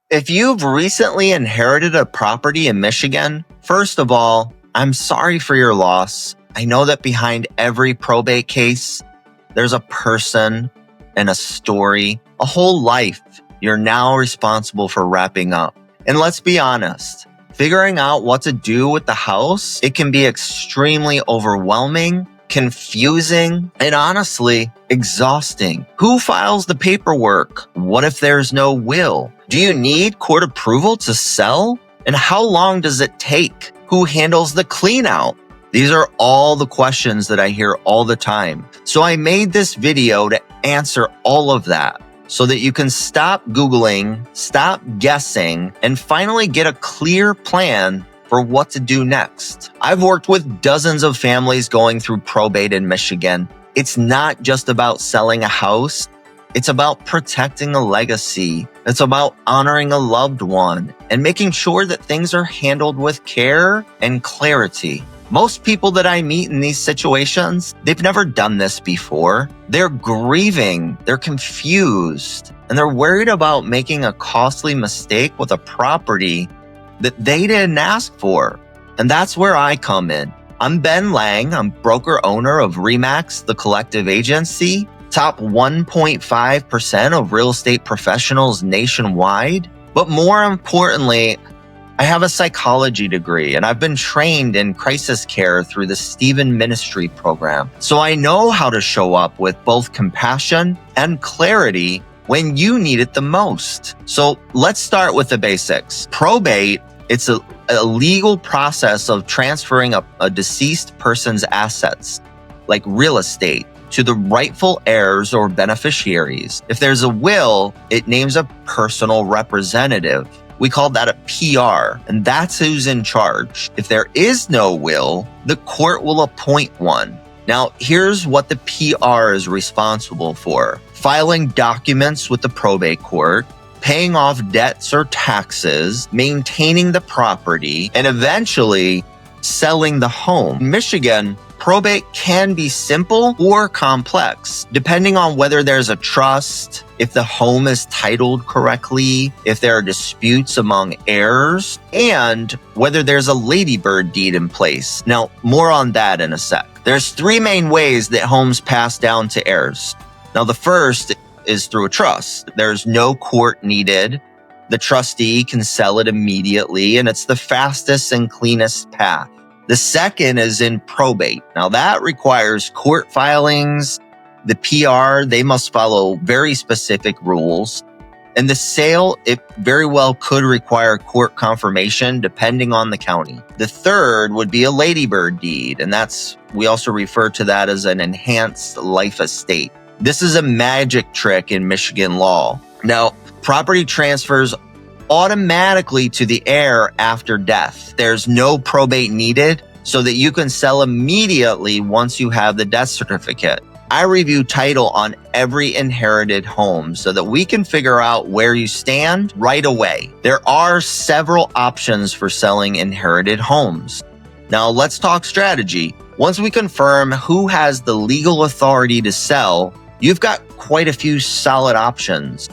If you've recently inherited a property in Michigan, first of all, I'm sorry for your loss. I know that behind every probate case, there's a person and a story, a whole life you're now responsible for wrapping up. And let's be honest, figuring out what to do with the house, it can be extremely overwhelming, confusing, and honestly, exhausting. Who files the paperwork? What if there's no will? Do you need court approval to sell? And how long does it take? Who handles the clean out? These are all the questions that I hear all the time. So I made this video to answer all of that so that you can stop Googling, stop guessing, and finally get a clear plan for what to do next. I've worked with dozens of families going through probate in Michigan. It's not just about selling a house. It's about protecting a legacy. It's about honoring a loved one and making sure that things are handled with care and clarity. Most people that I meet in these situations, they've never done this before. They're grieving, they're confused, and they're worried about making a costly mistake with a property that they didn't ask for. And that's where I come in. I'm Ben Lang. I'm broker owner of REMAX, the collective agency, top 1.5% of real estate professionals nationwide. But more importantly, I have a psychology degree and I've been trained in crisis care through the Stephen Ministry program. So I know how to show up with both compassion and clarity when you need it the most. So let's start with the basics. Probate, it's a legal process of transferring a deceased person's assets, like real estate, to the rightful heirs or beneficiaries. If there's a will, it names a personal representative. We call that a PR, and that's who's in charge. If there is no will, the court will appoint one. Now, here's what the PR is responsible for: filing documents with the probate court, paying off debts or taxes, maintaining the property, and eventually selling the home. In Michigan, probate can be simple or complex, depending on whether there's a trust, if the home is titled correctly, if there are disputes among heirs, and whether there's a ladybird deed in place. Now, more on that in a sec. There's three main ways that homes pass down to heirs. Now, the first is through a trust. There's no court needed. The trustee can sell it immediately, and it's the fastest and cleanest path. The second is in probate. Now, that requires court filings. The PR, they must follow very specific rules. And the sale, it very well could require court confirmation depending on the county. The third would be a ladybird deed, and we also refer to that as an enhanced life estate. This is a magic trick in Michigan law. Now, property transfers automatically to the heir after death. There's no probate needed, so that you can sell immediately once you have the death certificate. I review title on every inherited home so that we can figure out where you stand right away. There are several options for selling inherited homes. Now, let's talk strategy. Once we confirm who has the legal authority to sell, you've got quite a few solid options.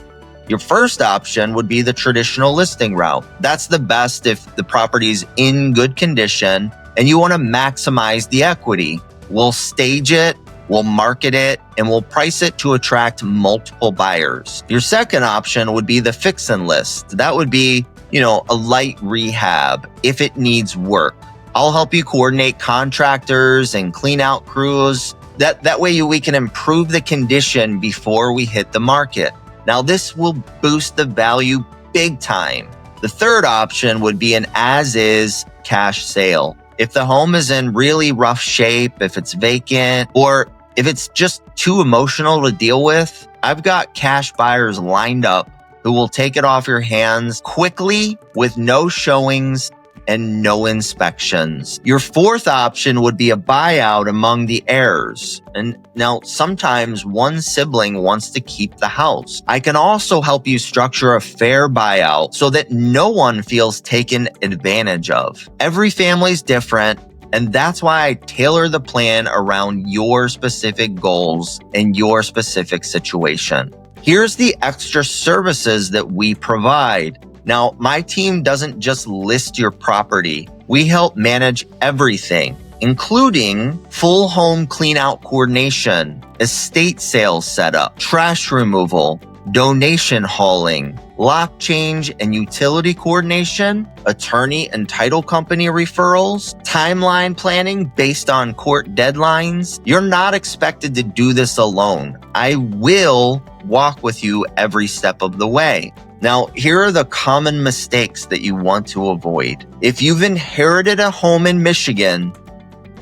Your first option would be the traditional listing route. That's the best if the property's in good condition and you want to maximize the equity. We'll stage it, we'll market it, and we'll price it to attract multiple buyers. Your second option would be the fix and list. That would be, a light rehab if it needs work. I'll help you coordinate contractors and clean out crews. That way we can improve the condition before we hit the market. Now, this will boost the value big time. The third option would be an as-is cash sale. If the home is in really rough shape, if it's vacant, or if it's just too emotional to deal with, I've got cash buyers lined up who will take it off your hands quickly with no showings and no inspections. Your fourth option would be a buyout among the heirs. And now sometimes one sibling wants to keep the house. I can also help you structure a fair buyout so that no one feels taken advantage of. Every family's different, and that's why I tailor the plan around your specific goals and your specific situation. Here's the extra services that we provide. Now, my team doesn't just list your property. We help manage everything, including full home clean out coordination, estate sales setup, trash removal, donation hauling, lock change and utility coordination, attorney and title company referrals, timeline planning based on court deadlines. You're not expected to do this alone. I will walk with you every step of the way. Now, here are the common mistakes that you want to avoid. If you've inherited a home in Michigan,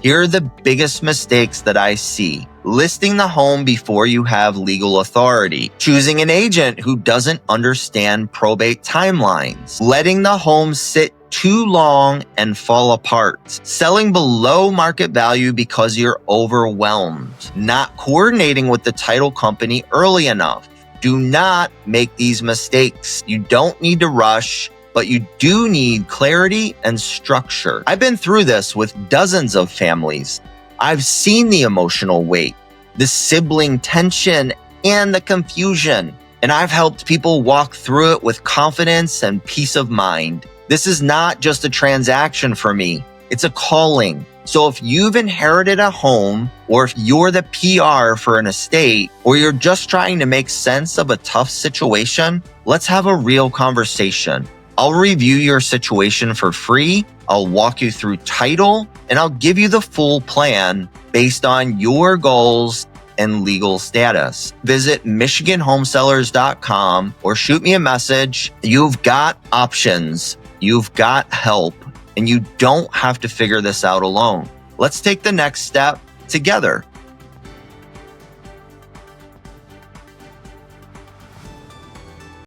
here are the biggest mistakes that I see. Listing the home before you have legal authority, choosing an agent who doesn't understand probate timelines, letting the home sit too long and fall apart, selling below market value because you're overwhelmed, not coordinating with the title company early enough. Do not make these mistakes. You don't need to rush, but you do need clarity and structure. I've been through this with dozens of families. I've seen the emotional weight, the sibling tension, and the confusion. And I've helped people walk through it with confidence and peace of mind. This is not just a transaction for me. It's a calling. So if you've inherited a home, or if you're the PR for an estate, or you're just trying to make sense of a tough situation, let's have a real conversation. I'll review your situation for free. I'll walk you through title, and I'll give you the full plan based on your goals and legal status. Visit MichiganHomesellers.com or shoot me a message. You've got options. You've got help, and you don't have to figure this out alone. Let's take the next step together.